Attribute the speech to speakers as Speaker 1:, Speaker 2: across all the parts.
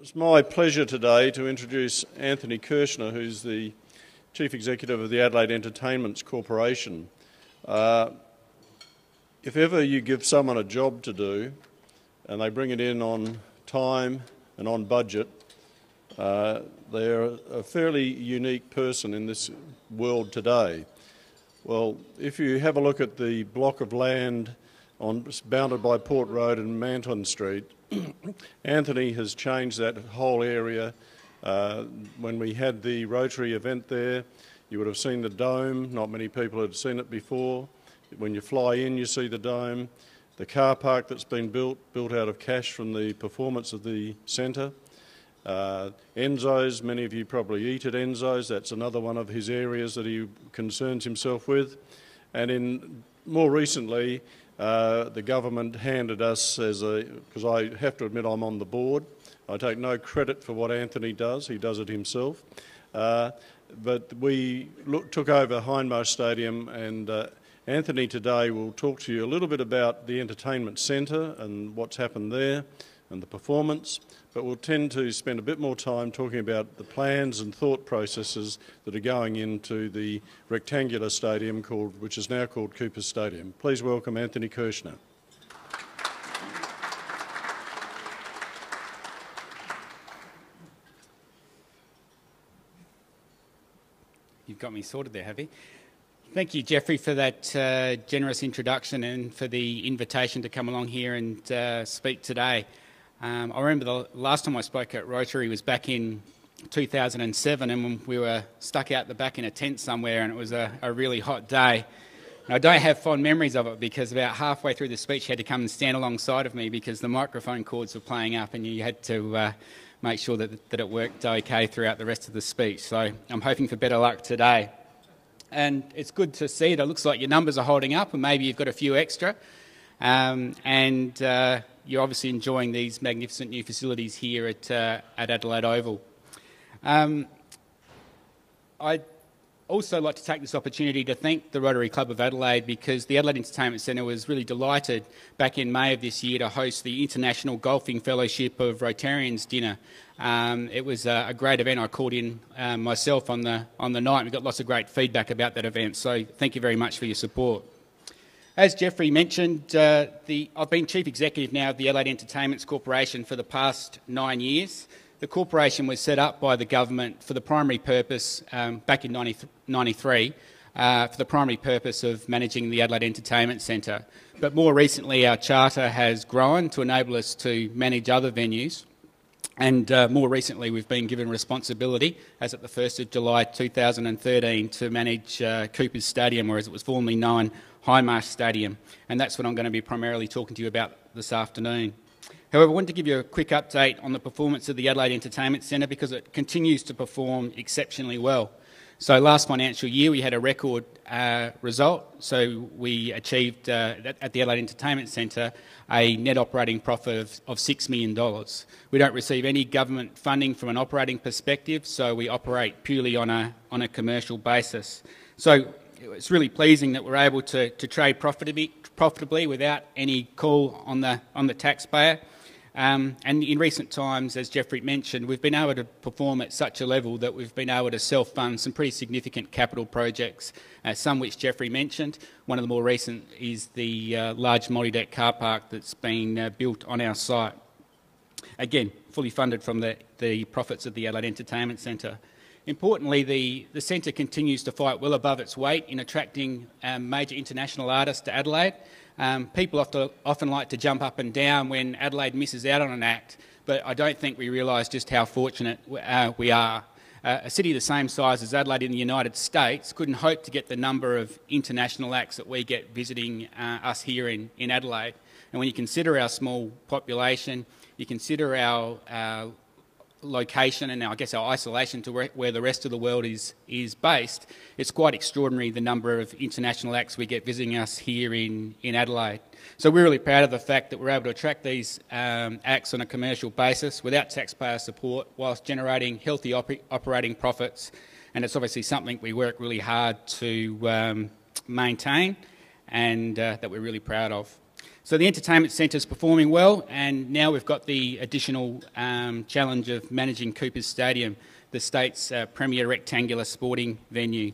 Speaker 1: It's my pleasure today to introduce Anthony Kirchner, who's the Chief Executive of the Adelaide Entertainments Corporation. If ever you give someone a job to do and they bring it in on time and on budget, they're a fairly unique person in this world today. Well, if you have a look at the block of land bounded by Port Road and Manton Street, Anthony has changed that whole area. When we had the Rotary event there, you would have seen the dome. Not many people had seen it before. When you fly in, you see the dome. The car park that's been built out of cash from the performance of the centre. Enzo's, many of you probably eat at Enzo's. That's another one of his areas that he concerns himself with. And more recently, the government handed us, because I have to admit I'm on the board, I take no credit for what Anthony does, he does it himself, but we took over Hindmarsh Stadium, and Anthony today will talk to you a little bit about the Entertainment Centre and what's happened there and the performance, but we'll tend to spend a bit more time talking about the plans and thought processes that are going into the rectangular stadium which is now called Cooper Stadium. Please welcome Anthony Kirchner.
Speaker 2: You've got me sorted there, have you? Thank you, Geoffrey, for that generous introduction and for the invitation to come along here and speak today. I remember the last time I spoke at Rotary was back in 2007, and we were stuck out the back in a tent somewhere, and it was a really hot day. And I don't have fond memories of it because about halfway through the speech you had to come and stand alongside of me because the microphone cords were playing up and you had to make sure that it worked okay throughout the rest of the speech. So I'm hoping for better luck today. And it's good to see that it looks like your numbers are holding up and maybe you've got a few extra. You're obviously enjoying these magnificent new facilities here at Adelaide Oval. I'd also like to take this opportunity to thank the Rotary Club of Adelaide because the Adelaide Entertainment Centre was really delighted back in May of this year to host the International Golfing Fellowship of Rotarians dinner. It was a great event. I called in myself on the night. We got lots of great feedback about that event, so thank you very much for your support. As Geoffrey mentioned, I've been Chief Executive now of the Adelaide Entertainments Corporation for the past 9 years. The corporation was set up by the government for the primary purpose, back in 1993, for the primary purpose of managing the Adelaide Entertainment Centre. But more recently our charter has grown to enable us to manage other venues. And more recently we've been given responsibility, as at the 1st of July 2013, to manage Cooper's Stadium, or as it was formerly known, Hindmarsh Stadium, and that's what I'm going to be primarily talking to you about this afternoon. However, I wanted to give you a quick update on the performance of the Adelaide Entertainment Centre because it continues to perform exceptionally well. So last financial year we had a record result, so we achieved at the Adelaide Entertainment Centre a net operating profit of $6 million. We don't receive any government funding from an operating perspective, so we operate purely on a commercial basis. So it's really pleasing that we're able to trade profitably without any call on the taxpayer. And in recent times, as Geoffrey mentioned, we've been able to perform at such a level that we've been able to self-fund some pretty significant capital projects, some which Geoffrey mentioned. One of the more recent is the large multi-deck car park that's been built on our site. Again, fully funded from the profits of the Adelaide Entertainment Centre. Importantly, the centre continues to fight well above its weight in attracting major international artists to Adelaide. People often like to jump up and down when Adelaide misses out on an act, but I don't think we realise just how fortunate we are. A city the same size as Adelaide in the United States couldn't hope to get the number of international acts that we get visiting us here in Adelaide. And when you consider our small population, you consider our location and I guess our isolation to where the rest of the world is based, it's quite extraordinary the number of international acts we get visiting us here in Adelaide. So we're really proud of the fact that we're able to attract these acts on a commercial basis without taxpayer support whilst generating healthy operating profits, and it's obviously something we work really hard to maintain and that we're really proud of. So the Entertainment Centre is performing well, and now we've got the additional challenge of managing Cooper's Stadium, the state's premier rectangular sporting venue.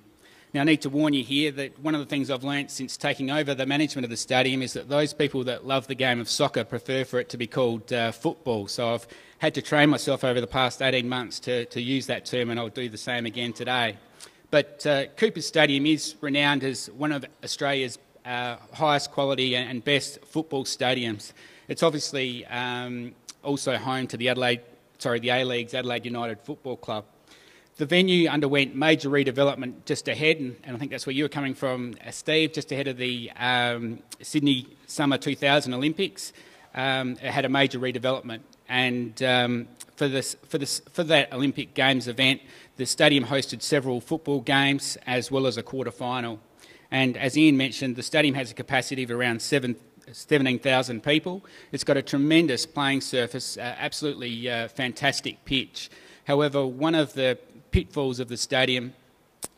Speaker 2: Now, I need to warn you here that one of the things I've learnt since taking over the management of the stadium is that those people that love the game of soccer prefer for it to be called football. So I've had to train myself over the past 18 months to use that term, and I'll do the same again today. But Cooper's Stadium is renowned as one of Australia's highest quality and best football stadiums. It's obviously also home to the A-League's Adelaide United Football Club. The venue underwent major redevelopment just ahead, and I think that's where you were coming from, Steve, just ahead of the Sydney Summer 2000 Olympics. It had a major redevelopment, and for that Olympic Games event, the stadium hosted several football games as well as a quarter-final. And as Ian mentioned, the stadium has a capacity of around 17,000 people. It's got a tremendous playing surface, absolutely fantastic pitch. However, one of the pitfalls of the stadium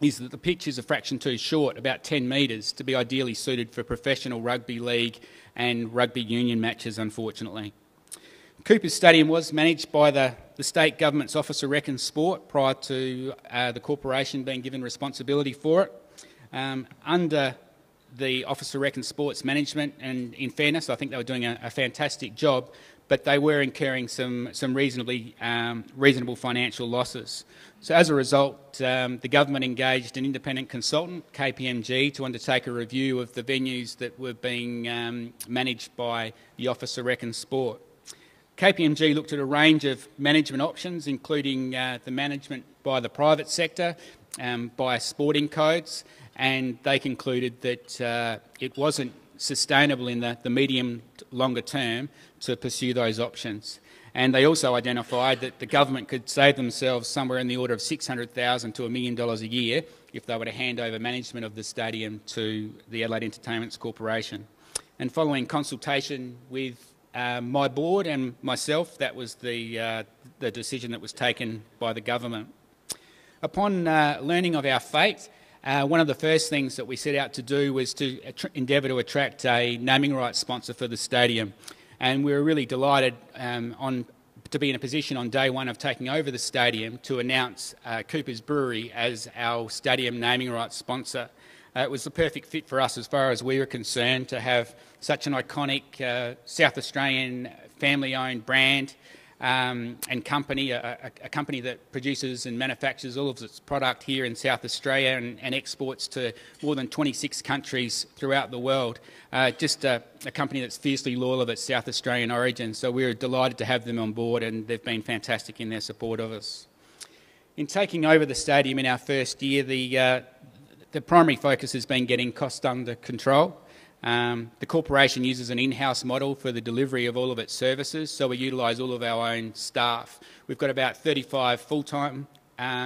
Speaker 2: is that the pitch is a fraction too short, about 10 metres, to be ideally suited for professional rugby league and rugby union matches, unfortunately. Cooper's Stadium was managed by the state government's Office of Rec and Sport prior to the corporation being given responsibility for it. Under the Office of Rec and Sport's management, and in fairness, I think they were doing a fantastic job, but they were incurring some reasonable financial losses. So as a result, the government engaged an independent consultant, KPMG, to undertake a review of the venues that were being managed by the Office of Rec and Sport. KPMG looked at a range of management options, including the management by the private sector, by sporting codes, and they concluded that it wasn't sustainable in the medium to longer term to pursue those options. And they also identified that the government could save themselves somewhere in the order of $600,000 to $1 million a year if they were to hand over management of the stadium to the Adelaide Entertainments Corporation. And following consultation with my board and myself, that was the decision that was taken by the government. Upon learning of our fate, one of the first things that we set out to do was to endeavour to attract a naming rights sponsor for the stadium. And we were really delighted to be in a position on day one of taking over the stadium to announce Cooper's Brewery as our stadium naming rights sponsor. It was the perfect fit for us as far as we were concerned to have such an iconic South Australian family-owned brand and company, a company that produces and manufactures all of its product here in South Australia and exports to more than 26 countries throughout the world. Just a company that's fiercely loyal of its South Australian origin. So we're delighted to have them on board, and they've been fantastic in their support of us. In taking over the stadium in our first year, the primary focus has been getting costs under control. The corporation uses an in-house model for the delivery of all of its services, so we utilise all of our own staff. We've got about 35 full-time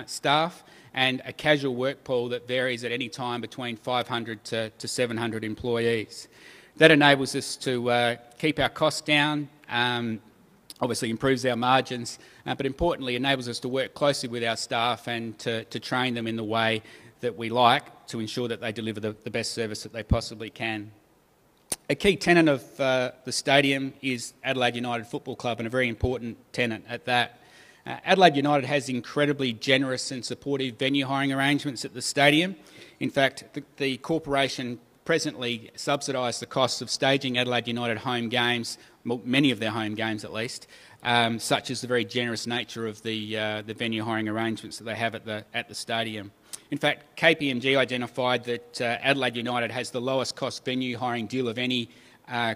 Speaker 2: staff and a casual work pool that varies at any time between 500 to 700 employees. That enables us to keep our costs down, obviously improves our margins, but importantly enables us to work closely with our staff and to train them in the way that we like to ensure that they deliver the best service that they possibly can. A key tenet of the stadium is Adelaide United Football Club, and a very important tenet at that. Adelaide United has incredibly generous and supportive venue hiring arrangements at the stadium. In fact, the corporation presently subsidise the costs of staging Adelaide United home games, many of their home games at least, such as the very generous nature of the venue hiring arrangements that they have at the stadium. In fact, KPMG identified that Adelaide United has the lowest cost venue hiring deal of any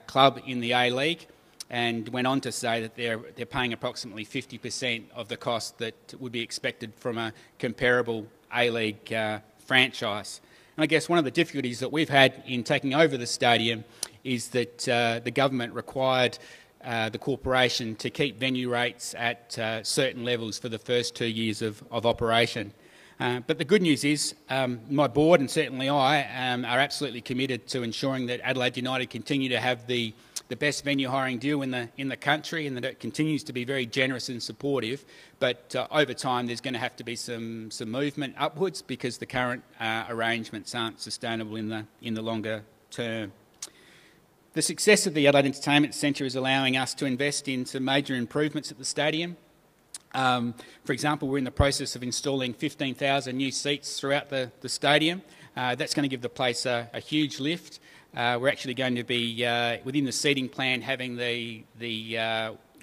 Speaker 2: club in the A-League, and went on to say that they're paying approximately 50% of the cost that would be expected from a comparable A-League franchise. And I guess one of the difficulties that we've had in taking over the stadium is that the government required the corporation to keep venue rates at certain levels for the first 2 years of operation. But the good news is my board and certainly I are absolutely committed to ensuring that Adelaide United continue to have the best venue hiring deal in the country, and that it continues to be very generous and supportive. But over time there's going to have to be some movement upwards because the current arrangements aren't sustainable in the longer term. The success of the Adelaide Entertainment Centre is allowing us to invest in some major improvements at the stadium. For example, we're in the process of installing 15,000 new seats throughout the stadium. That's going to give the place a huge lift. We're actually going to be, within the seating plan, having the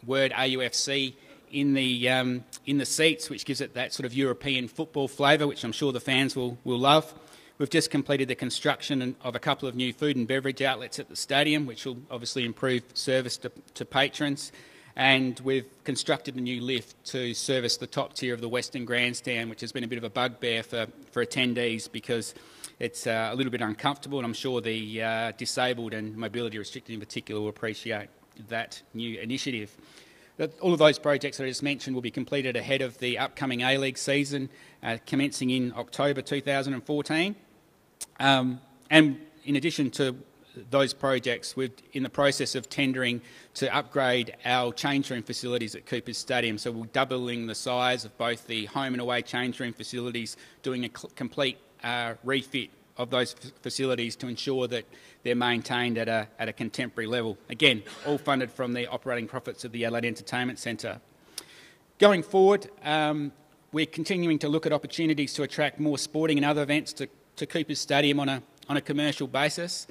Speaker 2: word AUFC in the seats, which gives it that sort of European football flavour, which I'm sure the fans will love. We've just completed the construction of a couple of new food and beverage outlets at the stadium, which will obviously improve service to patrons. And we've constructed a new lift to service the top tier of the Western Grandstand, which has been a bit of a bugbear for attendees because it's a little bit uncomfortable, and I'm sure the disabled and mobility restricted in particular will appreciate that new initiative. All of those projects that I just mentioned will be completed ahead of the upcoming A-League season, commencing in October 2014. And in addition to those projects, we're in the process of tendering to upgrade our change room facilities at Coopers Stadium. So we're doubling the size of both the home and away change room facilities, doing a complete refit of those facilities to ensure that they're maintained at a contemporary level. Again, all funded from the operating profits of the Adelaide Entertainment Centre. Going forward, we're continuing to look at opportunities to attract more sporting and other events to Coopers Stadium on a commercial basis.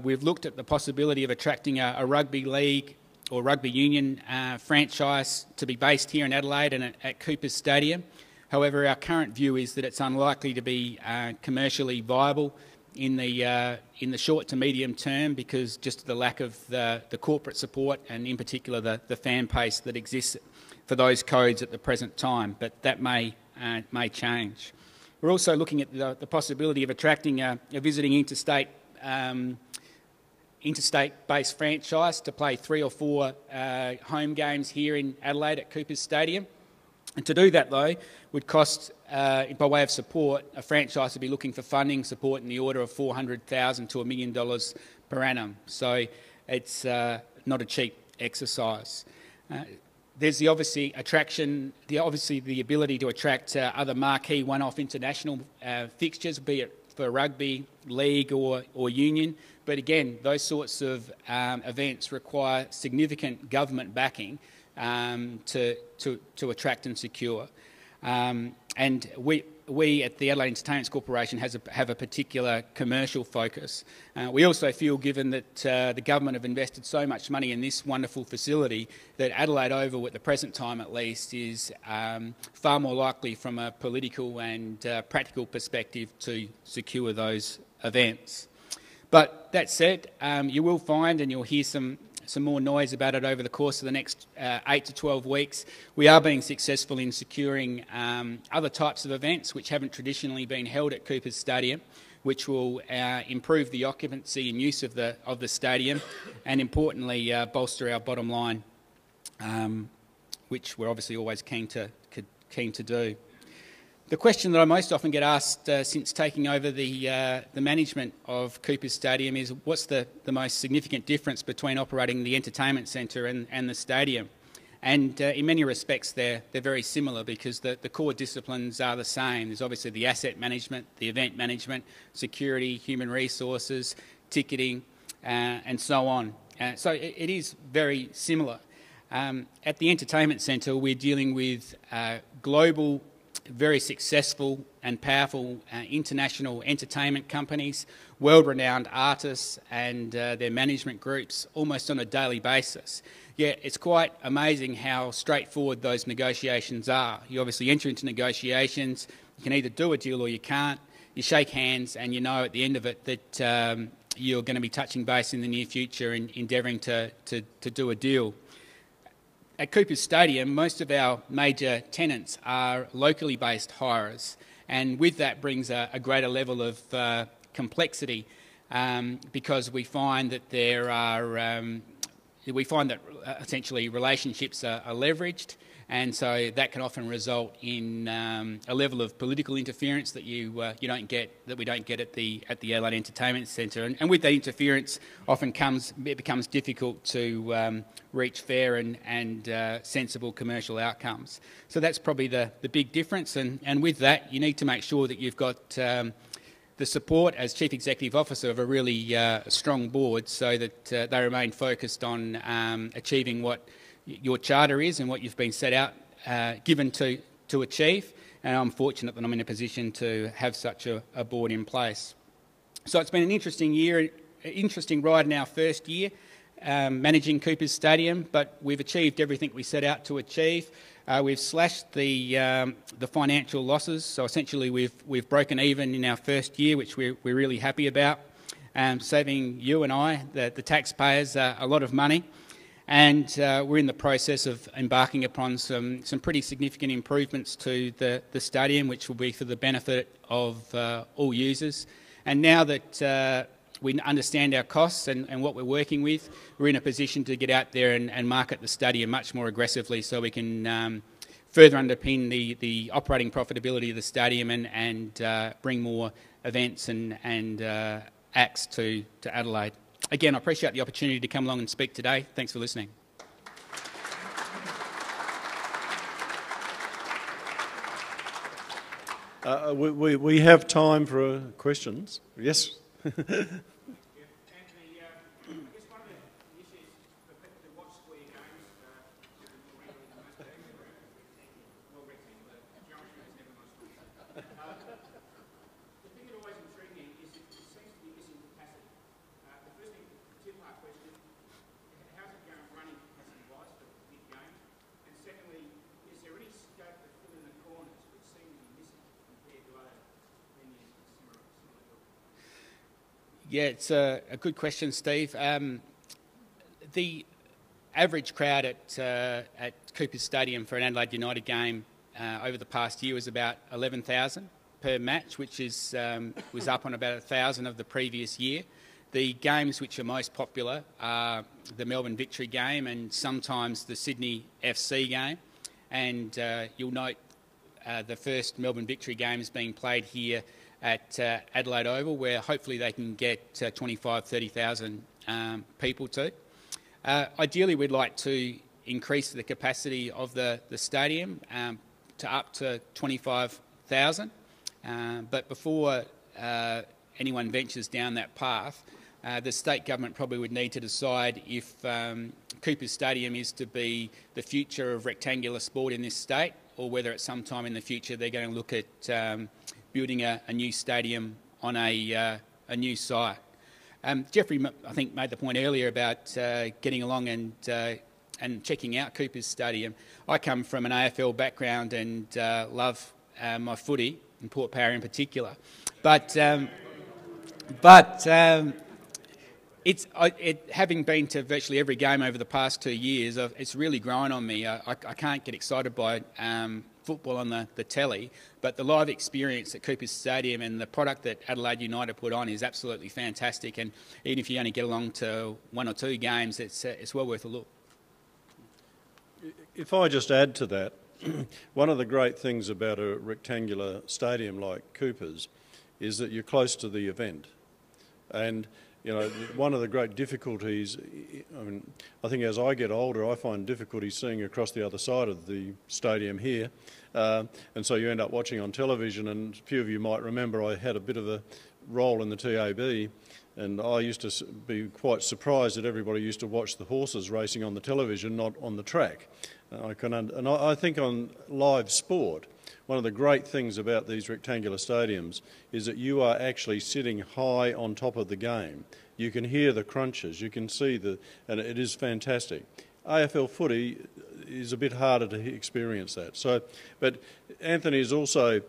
Speaker 2: We've looked at the possibility of attracting a rugby league or rugby union franchise to be based here in Adelaide and at Coopers Stadium. However, our current view is that it's unlikely to be commercially viable in the short to medium term because just of the lack of the corporate support and in particular the fan base that exists for those codes at the present time. But that may change. We're also looking at the possibility of attracting a visiting interstate-based franchise to play 3 or 4 home games here in Adelaide at Coopers Stadium. And to do that, though, would cost, by way of support, a franchise would be looking for funding support in the order of $400,000 to $1 million per annum. So it's not a cheap exercise. There's the obviously the ability to attract other marquee one-off international fixtures, be it for rugby, league or union. But again, those sorts of events require significant government backing to attract and secure. And we at the Adelaide Entertainments Corporation have a particular commercial focus. We also feel, given that the government have invested so much money in this wonderful facility, that Adelaide Oval, at the present time at least, is far more likely from a political and practical perspective to secure those events. But that said, you will find and you'll hear some more noise about it over the course of the next 8 to 12 weeks. We are being successful in securing other types of events which haven't traditionally been held at Coopers Stadium, which will improve the occupancy and use of the stadium, and importantly bolster our bottom line, which we're obviously always keen to do. The question that I most often get asked since taking over the management of Coopers Stadium is what's the most significant difference between operating the entertainment centre and the stadium? And in many respects they're very similar because the core disciplines are the same. There's obviously the asset management, the event management, security, human resources, ticketing and so on. So it is very similar. At the entertainment centre we're dealing with global, very successful and powerful international entertainment companies, world-renowned artists and their management groups almost on a daily basis. Yeah, it's quite amazing how straightforward those negotiations are. You obviously enter into negotiations, you can either do a deal or you can't. You shake hands and you know at the end of it that you're going to be touching base in the near future and endeavouring to do a deal. At Coopers Stadium, most of our major tenants are locally based hirers, and with that brings a greater level of complexity because we find that essentially relationships are leveraged, and so that can often result in a level of political interference that we don't get at the Adelaide Entertainment Centre, and with that interference often it becomes difficult to reach fair and sensible commercial outcomes. So that's probably the big difference, and with that you need to make sure that you've got the support as Chief Executive Officer of a really strong board so that they remain focused on achieving what your charter is and what you've been set out, given to achieve. And I'm fortunate that I'm in a position to have such a board in place. So it's been an interesting year, an interesting ride in our first year, managing Cooper's Stadium, but we've achieved everything we set out to achieve. We've slashed the financial losses, so essentially we've broken even in our first year, which we're really happy about, saving you and I, the taxpayers, a lot of money. And we're in the process of embarking upon some pretty significant improvements to the stadium, which will be for the benefit of all users. And now that we understand our costs and what we're working with, we're in a position to get out there and market the stadium much more aggressively so we can further underpin the operating profitability of the stadium and bring more events and acts to Adelaide. Again, I appreciate the opportunity to come along and speak today. Thanks for listening.
Speaker 1: We have time for questions. Yes?
Speaker 2: Yeah, it's a good question, Steve. The average crowd at Cooper's Stadium for an Adelaide United game over the past year was about 11,000 per match, which is was up on about 1,000 of the previous year. The games which are most popular are the Melbourne Victory game and sometimes the Sydney FC game. And you'll note the first Melbourne Victory game is being played here at Adelaide Oval, where hopefully they can get 30,000 people to. Ideally, we'd like to increase the capacity of the stadium to up to 25,000. But before anyone ventures down that path, the state government probably would need to decide if Cooper's Stadium is to be the future of rectangular sport in this state, or whether at some time in the future they're going to look at building a new stadium on a new site. Geoffrey, I think, made the point earlier about getting along and checking out Cooper's Stadium. I come from an AFL background and love my footy, and Port Power in particular. But having been to virtually every game over the past 2 years, it's really grown on me. I can't get excited by football on the telly, but the live experience at Cooper's Stadium and the product that Adelaide United put on is absolutely fantastic. And even if you only get along to 1 or 2 games, it's well worth a look.
Speaker 1: If I just add to that, one of the great things about a rectangular stadium like Cooper's is that you're close to the event. And you know, one of the great difficulties, I think as I get older, I find difficulty seeing across the other side of the stadium here. And so you end up watching on television, and a few of you might remember I had a bit of a role in the TAB, and I used to be quite surprised that everybody used to watch the horses racing on the television, not on the track. And I think on live sport, one of the great things about these rectangular stadiums is that you are actually sitting high on top of the game. You can hear the crunches, you can see and it is fantastic. AFL footy is a bit harder to experience that. So, but Anthony is also,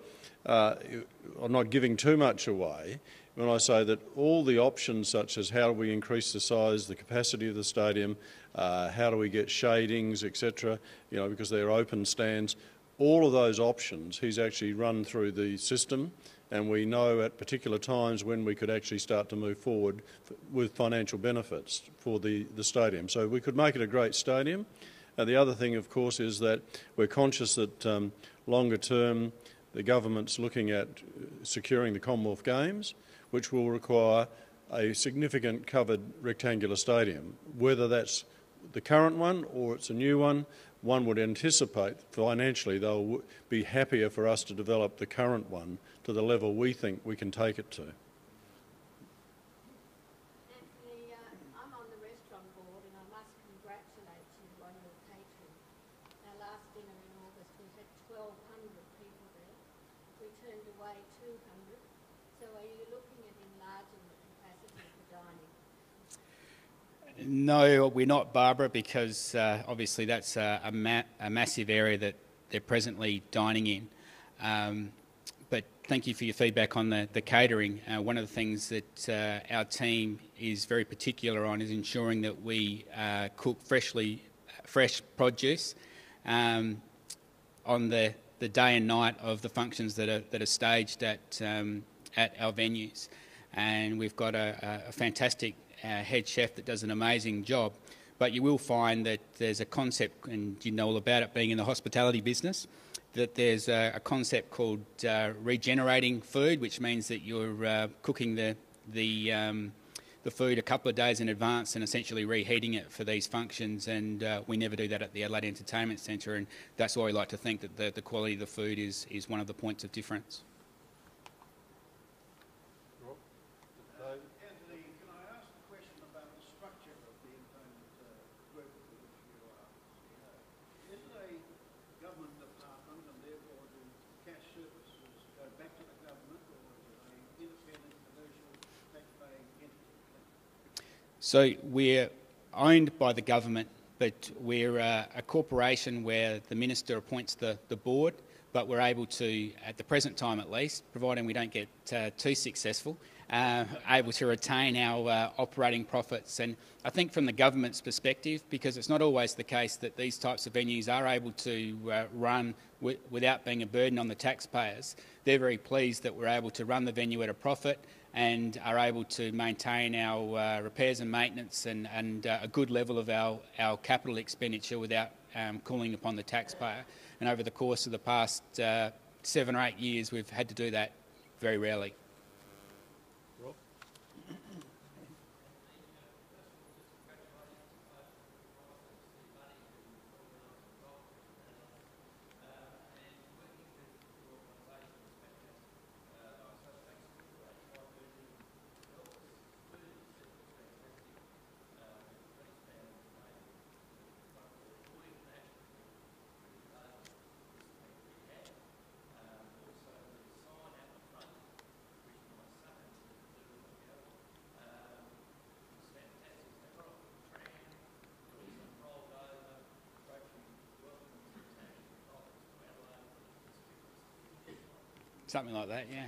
Speaker 1: I'm not giving too much away when I say that all the options, such as how do we increase the size, the capacity of the stadium, how do we get shadings, etc., you know, because they're open stands, all of those options he's actually run through the system, and we know at particular times when we could actually start to move forward with financial benefits for the stadium. So we could make it a great stadium. The other thing, of course, is that we're conscious that longer term the government's looking at securing the Commonwealth Games, which will require a significant covered rectangular stadium. Whether that's the current one or it's a new one, one would anticipate financially they'll be happier for us to develop the current one to the level we think we can take it to.
Speaker 3: Anthony, I'm on the restaurant board and I must congratulate you on your catering. Our last dinner in August we had 1,200 people there. We turned away 200. So are you looking at enlarging the capacity for dining?
Speaker 2: No, we're not, Barbara, because obviously that's a massive area that they're presently dining in. But thank you for your feedback on the catering. One of the things that our team is very particular on is ensuring that we cook fresh produce on the day and night of the functions that are staged at our venues. And we've got a fantastic head chef that does an amazing job, but you will find that there's a concept, and you know all about it being in the hospitality business, that there's a concept called regenerating food, which means that you're cooking the food a couple of days in advance and essentially reheating it for these functions, and we never do that at the Adelaide Entertainment Centre, and that's why we like to think that the quality of the food is one of the points of difference. So we're owned by the government, but we're a corporation where the minister appoints the board, but we're able to, at the present time at least, providing we don't get too successful, able to retain our operating profits. And I think from the government's perspective, because it's not always the case that these types of venues are able to run without being a burden on the taxpayers, they're very pleased that we're able to run the venue at a profit and are able to maintain our repairs and maintenance and a good level of our capital expenditure without calling upon the taxpayer. And over the course of the past 7 or 8 years, we've had to do that very rarely. Something like that, yeah.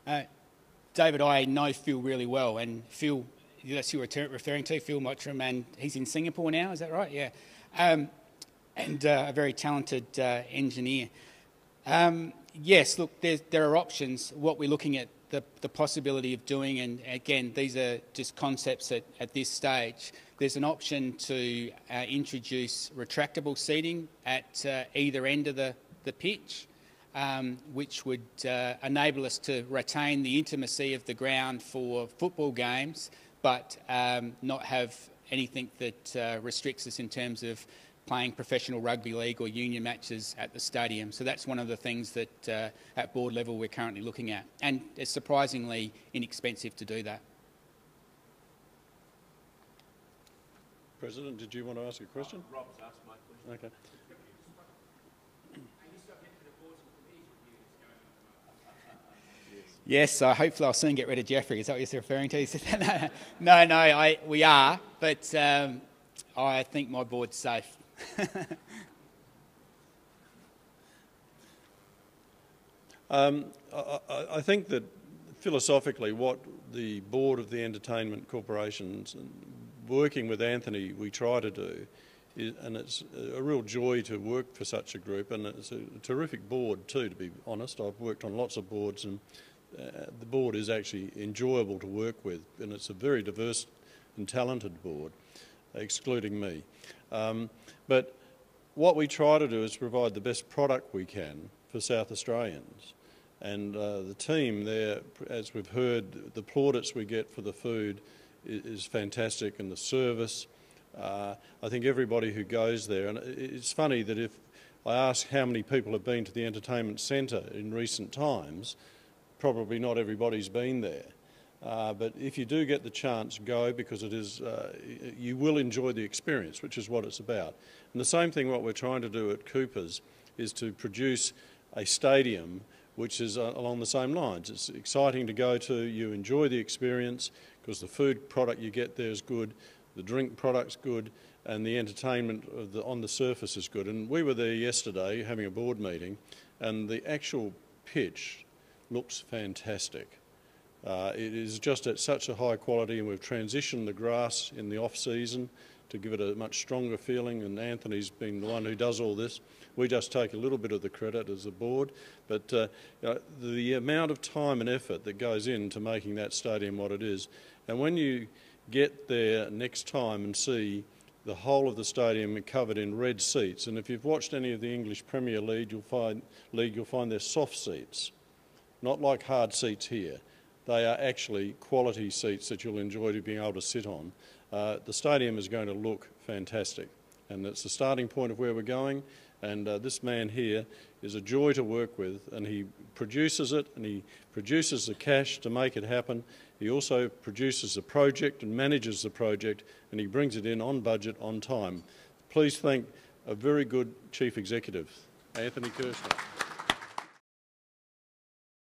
Speaker 2: Yeah. David, I know Phil really well, and Phil, that's who you're referring to, Phil Mottram, and he's in Singapore now, is that right? Yeah. And a very talented engineer. Yes, look, there are options. What we're looking at, the possibility of doing, and again, these are just concepts at this stage. There's an option to introduce retractable seating at either end of the pitch, which would enable us to retain the intimacy of the ground for football games, but not have anything that restricts us in terms of playing professional rugby league or union matches at the stadium. So that's one of the things that at board level we're currently looking at, and it's surprisingly inexpensive to do that.
Speaker 1: President, did you want to ask a question?
Speaker 4: Rob's asked my question.
Speaker 1: Okay.
Speaker 2: Yes, hopefully I'll soon get rid of Geoffrey. Is that what you're referring to? He said, no, we are, but I think my board's safe.
Speaker 1: I think that philosophically what the board of the Entertainment Corporations, working with Anthony, we try to do, and it's a real joy to work for such a group, and it's a terrific board too, to be honest. I've worked on lots of boards, and the board is actually enjoyable to work with, and it's a very diverse and talented board, excluding me. But what we try to do is provide the best product we can for South Australians. And the team there, as we've heard, the plaudits we get for the food is fantastic, and the service. I think everybody who goes there, and it's funny that if I ask how many people have been to the Entertainment Centre in recent times, probably not everybody's been there. But if you do get the chance, go, because it is, you will enjoy the experience, which is what it's about. And the same thing what we're trying to do at Cooper's is to produce a stadium which is along the same lines. It's exciting to go to, you enjoy the experience because the food product you get there is good, the drink product's good, and the entertainment on the surface is good. And we were there yesterday having a board meeting, and the actual pitch looks fantastic. It is just at such a high quality, and we've transitioned the grass in the off-season to give it a much stronger feeling, and Anthony's been the one who does all this. We just take a little bit of the credit as a board, but the amount of time and effort that goes into making that stadium what it is, and when you get there next time and see the whole of the stadium covered in red seats, and if you've watched any of the English Premier League, you'll find they're soft seats, not like hard seats here. They are actually quality seats that you'll enjoy being able to sit on. The stadium is going to look fantastic, and it's the starting point of where we're going. And this man here is a joy to work with, and he produces it, and he produces the cash to make it happen. He also produces the project and manages the project, and he brings it in on budget, on time. Please thank a very good Chief Executive, Anthony Kirchner.